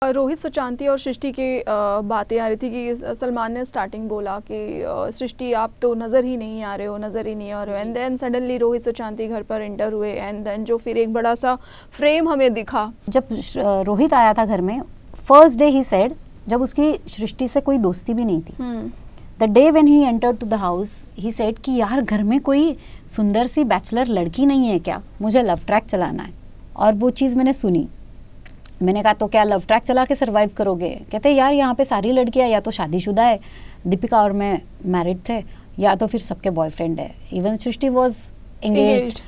रोहित सुशांती और सृष्टि की बातें आ रही थी कि सलमान ने स्टार्टिंग बोला कि सृष्टि आप तो नज़र ही नहीं आ रहे हो, नज़र ही नहीं आ रहे हो, and then suddenly Rohit Sushanti घर पर एंटर हुए, एंड देन जो फिर एक बड़ा सा फ्रेम हमें दिखा। जब रोहित आया था घर में, फर्स्ट डे ही सेड, जब उसकी सृष्टि से कोई दोस्ती भी नहीं थी, the day when he entered to the house he said कि यार घर में कोई सुंदर सी बैचलर लड़की नहीं है क्या, मुझे लव ट्रैक चलाना है। और वो चीज़ मैंने सुनी, मैंने कहा तो क्या लव ट्रैक चला के सर्वाइव करोगे? कहते यार यहाँ पे सारी लड़कियाँ या तो शादीशुदा है, दीपिका और मैं मैरिड थे, या तो फिर सबके बॉयफ्रेंड है। Even Srishti was engaged,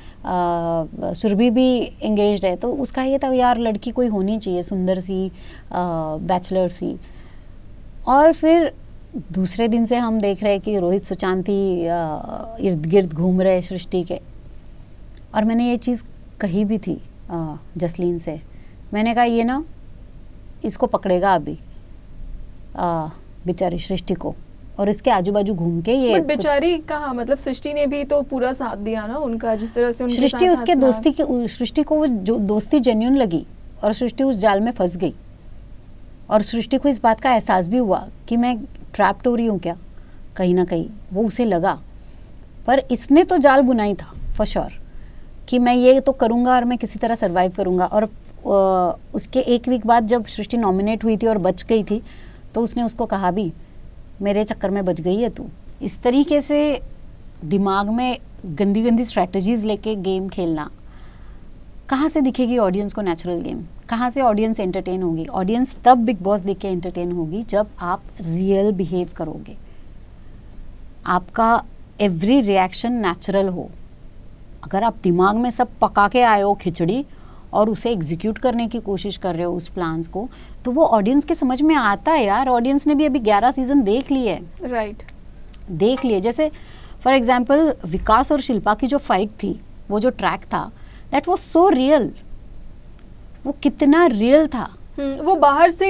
Surabhi भी एंगेज्ड है। तो उसका ये था यार लड़की कोई होनी चाहिए सुंदर सी, बैचलर सी। और फिर दूसरे दिन से हम देख रहे हैं कि रोहित सुशांती इर्द गिर्द घूम रहे सृष्टि के। और मैंने ये चीज़ कही भी थी जसलीन से, मैंने कहा ये ना इसको पकड़ेगा अभी बेचारी सृष्टि को, और इसके आजू बाजू घूम के ये बेचारी कहा, मतलब सृष्टि ने भी तो पूरा साथ दिया ना उनका, जिस तरह से सृष्टि उसके दोस्ती की, सृष्टि को वो जो दोस्ती जेन्युइन लगी और सृष्टि उस जाल में फंस गई। और सृष्टि को इस बात का एहसास भी हुआ कि मैं ट्रैप्ड हो रही हूँ क्या, कहीं ना कहीं वो उसे लगा। पर इसने तो जाल बुनाई था फॉर श्योर कि मैं ये तो करूँगा और मैं किसी तरह सर्वाइव करूँगा। और उसके एक वीक बाद जब सृष्टि नॉमिनेट हुई थी और बच गई थी, तो उसने उसको कहा भी मेरे चक्कर में बच गई है तू। इस तरीके से दिमाग में गंदी गंदी स्ट्रैटेजीज लेके गेम खेलना, कहाँ से दिखेगी ऑडियंस को नेचुरल गेम? कहाँ से ऑडियंस एंटरटेन होगी? ऑडियंस तब बिग बॉस देख के एंटरटेन होगी जब आप रियल बिहेव करोगे, आपका एवरी रिएक्शन नेचुरल हो। अगर आप दिमाग में सब पका के आए हो खिचड़ी और उसे एग्जीक्यूट करने की कोशिश कर रहे हो उस प्लान्स को, तो वो ऑडियंस के समझ में आता है यार। ऑडियंस ने भी अभी 11 सीजन देख लिए है, राइट, देख लिए। जैसे फॉर एग्जांपल विकास और शिल्पा की जो फाइट थी, वो जो ट्रैक था, दैट वाज सो रियल। वो कितना रियल था। वो बाहर से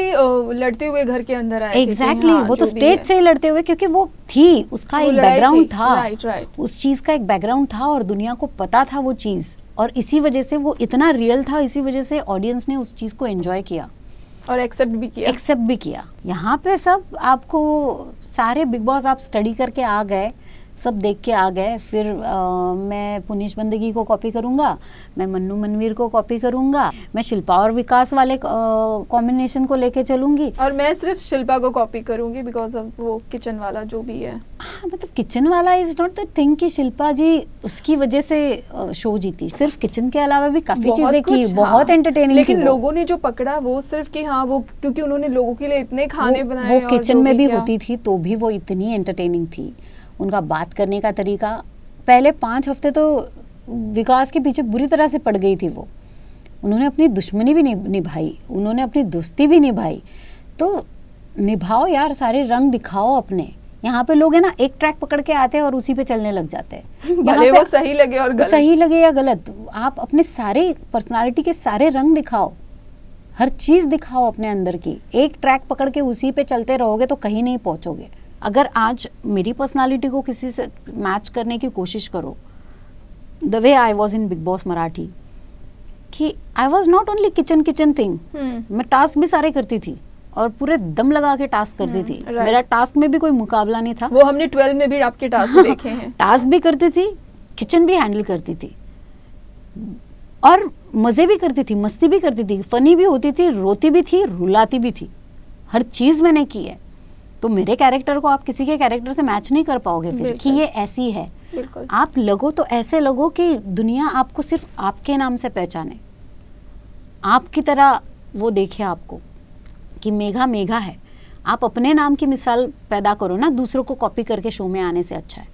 लड़ते हुए घर के अंदर आए। एग्जैक्टली, वो तो स्टेज से ही लड़ते हुए, क्योंकि वो थी, उसका एक बैकग्राउंड था, राइट। उस चीज का एक बैकग्राउंड था और दुनिया को पता था वो चीज, और इसी वजह से वो इतना रियल था, इसी वजह से ऑडियंस ने उस चीज को एंजॉय किया और एक्सेप्ट भी किया। यहाँ पे सब आपको सारे बिग बॉस आप स्टडी करके आ गए, सब देख के आ गए। फिर मैं पुनीश बंदगी को कॉपी करूँगा, मैं मन्नू मनवीर को कॉपी करूँगा, मैं शिल्पा और विकास वाले कॉम्बिनेशन को लेके चलूँगी, और मैं सिर्फ शिल्पा को कॉपी करूँगी बिकॉज ऑफ वो किचन वाला जो भी है। हाँ, मतलब किचन वाला इज नॉट द थिंग कि शिल्पा जी उसकी वजह से शो जीती। सिर्फ किचन के अलावा भी काफी चीजें की, बहुत एंटरटेनिंग। लेकिन लोगों ने जो पकड़ा वो सिर्फ कि हाँ वो, क्योंकि उन्होंने लोगों के लिए इतने खाने बनाए, वो किचन में भी होती थी तो भी वो इतनी एंटरटेनिंग थी। उनका बात करने का तरीका, पहले 5 हफ्ते तो विकास के पीछे बुरी तरह से पड़ गई थी वो। उन्होंने अपनी दुश्मनी भी निभाई, उन्होंने अपनी दोस्ती भी निभाई। तो निभाओ यार, सारे रंग दिखाओ अपने। यहाँ पे लोग है ना एक ट्रैक पकड़ के आते हैं और उसी पे चलने लग जाते हैं, भले वो सही लगे और गलत, सही लगे या गलत। आप अपने सारे पर्सनालिटी के सारे रंग दिखाओ, हर चीज दिखाओ अपने अंदर की। एक ट्रैक पकड़ के उसी पे चलते रहोगे तो कहीं नहीं पहुंचोगे। अगर आज मेरी पर्सनालिटी को किसी से मैच करने की कोशिश करो, the way I was in Bigg Boss Marathi, कि I was not only kitchen thing, मैं टास्क भी सारे करती थी और पूरे दम लगा के टास्क करती थी। मेरा टास्क में भी कोई मुकाबला नहीं था। वो हमने 12 में भी आपके टास्क देखे हैं। टास्क भी करती थी, किचन भी हैंडल करती थी, और मजे भी करती थी, मस्ती भी करती थी, फनी भी होती थी, रोती भी थी, रुलाती भी थी। हर चीज मैंने की है। तो मेरे कैरेक्टर को आप किसी के कैरेक्टर से मैच नहीं कर पाओगे फिर कि ये ऐसी है। आप लगो तो ऐसे लगो कि दुनिया आपको सिर्फ आपके नाम से पहचाने, आपकी तरह वो देखे आपको कि मेघा मेघा है। आप अपने नाम की मिसाल पैदा करो ना, दूसरों को कॉपी करके शो में आने से अच्छा है।